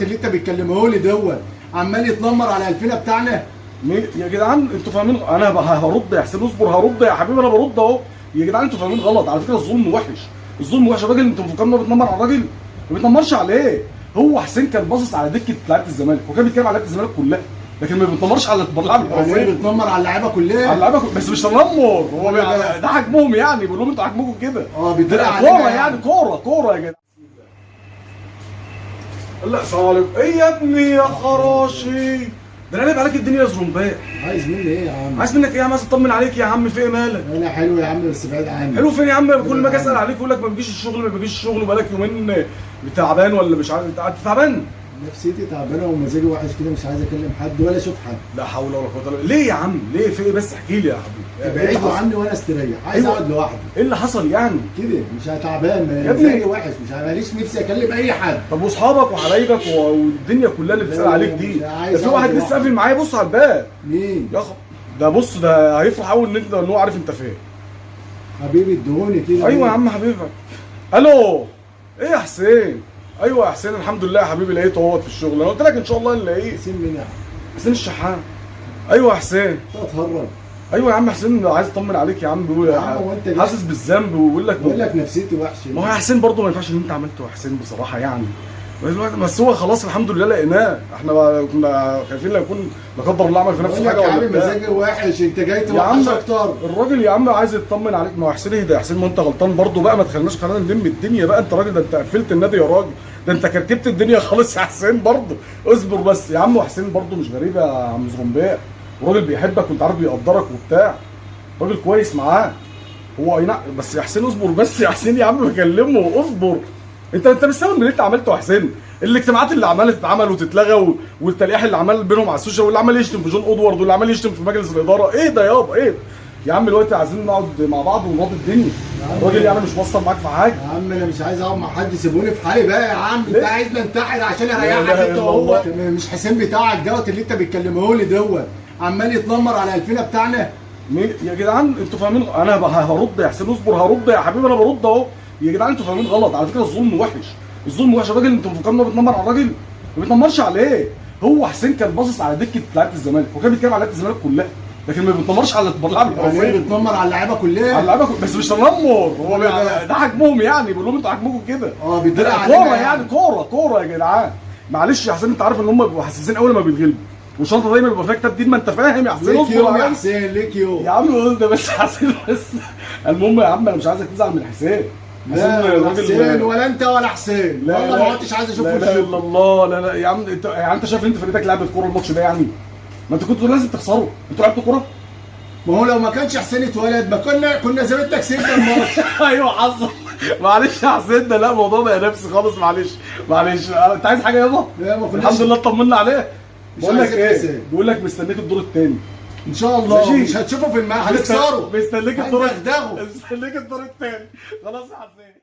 اللي انت بتكلمه لي عمال يتنمر على الفيله بتاعنا. يا جدعان انتوا فاهمين، انا هرد يا حسين، اصبر هرد يا حبيبي، انا برد اهو. يا جدعان انتوا فاهمين غلط، على فكره الظلم وحش، الظلم وحش. الراجل انتوا مفكرين انه بيتنمر على الراجل؟ ما بيتنمرش عليه. هو حسين كان باصص على دكه لعيبه الزمالك، وكان بيتكلم على لعيبه الزمالك كلها، لكن ما بيتنمرش على اللاعب يعني الحرفي. بيتنمر على اللعيبه كلها، على اللعيبه بس مش تنمر، هو ده حجمهم يعني، بيقول لهم انتوا حجمكم كده. بيتريق علينا كوره يعني، كوره يا جدعان. لا السلام عليكم. ايه يا ابني يا خراشي، ده انا قلب عليك الدنيا يا زرمباء. عايز مني ايه يا عم؟ عايز منك ايه يا عم؟ عايز اطمن عليك يا عم، في ايه مالك؟ انا حلو يا عم بس بعيد عني. حلو فين يا عم؟ كل ما اجي اسال عليك يقول لك ما بيجيش الشغل، ما بيجيش الشغل، وبقالك يومين تعبان ولا مش عارف. انت تعبان؟ نفسيتي تعبانه ومزاجي وحش كده، مش عايز اكلم حد ولا اشوف حد. لا حول ولا قوه الا بالله. ليه يا عم؟ ليه؟ في ايه بس؟ احكي لي يا حبيبي. ابعدوا عني وانا استريح، عايز اقعد لوحدي. ايه اللي حصل يعني؟ كده مش تعبان، يا ابني مزاجي وحش، مش ماليش نفسي اكلم اي حد. طب واصحابك وحبايبك والدنيا كلها اللي بتسال عليك دي، ده في واحد لسه قافل معايا، بص على الباب. مين؟ ده بص، ده هيفرح قوي ان هو عارف انت فين. حبيبي ادوني كده. ايوه يا عم حبيبك. الو، ايه يا حسين؟ ايوه يا حسين، الحمد لله يا حبيبي، لقيته اهوت في الشغل. انا قلت لك ان شاء الله نلاقيه. حسين مين يا عم؟ حسين الشحات. ايوه يا حسين. انت هتهرج. ايوه يا عم حسين، عايز اطمن عليك يا عم، بيقول حاسس بالذنب وبيقول لك نفسيتي وحشه. ما هو يا حسين برضه ما ينفعش اللي انت عملته يا حسين بصراحه يعني. بس هو خلاص الحمد لله لقيناه، احنا كنا خايفين لا يكون لا قدر الله عمل في نفسه حاجه ولا بتاع. مزاجي وحش، انت جاي يا عم اكتر. الراجل يا عم عايز يطمن عليك. ما هو حسين اهدى يا حسين، ما انت غلطان برضه بقى، ما تخليناش خلينا نلم الدنيا بقى. انت راجل، ده انت قفلت النادي يا راجل، ده انت كركبت الدنيا خالص يا حسين برضه. اصبر بس يا عم. وحسين برضه مش غريب يا عم زرمباء، وراجل بيحبك وانت عارف بيقدرك وبتاع، راجل كويس معاه هو. اي نعم بس يا حسين اصبر بس يا حسين يا عم، بكلمه اصبر. انت مستوعب اللي انت عملته يا حسين؟ الاجتماعات اللي عماله تتعمل وتتلغى، والتلقيح اللي عمال بينهم على السوشيال، واللي عمال يشتم في جون ادوارد، واللي عمال يشتم في مجلس الاداره. ايه ده يابا؟ ايه يا عم؟ دلوقتي عايزين نقعد مع بعض ونراضي الدنيا. الراجل يعني مش موصل معاك في حاجه. يا عم انا مش عايز اقعد مع حد، سيبوني في حالي بقى يا عم. انت عايزني انتحر عشان اريحك انت وهو؟ مش حسين بتاعك اللي انت بتكلمه لي عمال يتنمر على الفيله بتاعنا. يا جدعان انتوا فاهمين، انا هرد يا حسين، اصبر هرد يا حبيبي، انا برد اهو. يا جدعان انتوا فاهمين غلط، على فكره الظلم وحش، الظلم وحش. الراجل انتوا مفكرين انه بيتنمر على الراجل؟ ما بيتنمرش عليه. هو حسين كان باصص على دكه لعيبه الزمالك، وكان بيتكلم على لعيبه الزمالك كلها، لكن ما بيتنمرش على اللاعب الحرفي. يعني بيتنمر على اللعيبه كلها، على اللعيبه بس مش تنمر. هو ده حجمهم يعني، بيقول لهم انتوا حجمكم كده. بيتريق علينا كوره يعني، كوره يا جدعان. معلش يا حسين، انت عارف ان هم بيبقوا حساسين اول ما بيتغلبوا، والشنطه دايما بيبقى فيها كتاب دين، ما انت فاهم يا حسين. ليك يوم يا حسين، ليك يوم يا عم ده بس حسين بس. المهم يا عم، انا مش عايزك تزعل من حسين. لا حسين ولا انت ولا حسين، والله ما كنتش عايز اشوفه. لا الا الله. لا يا عم، انت شايف انت فريقك لعبت كوره الماتش ده يعني؟ ما انتوا كنتوا لازم تخسروا، انتوا لعبتوا كوره. ما هو لو ما كانش حسين اتولد ما كنا زماننا كسبنا الماتش. ايوه حصل. معلش يا حسين، ده لا موضوع بقى نفسي خالص. معلش انت عايز حاجه يابا؟ لا ما كناش. الحمد لله اطمنا عليه. بقول لك ايه؟ بيقول لك مستنيك الدور الثاني ان شاء الله. مش هتشوفه في الملعب، هتكسره. مستنيك الدور الثاني. خلاص يا حسين.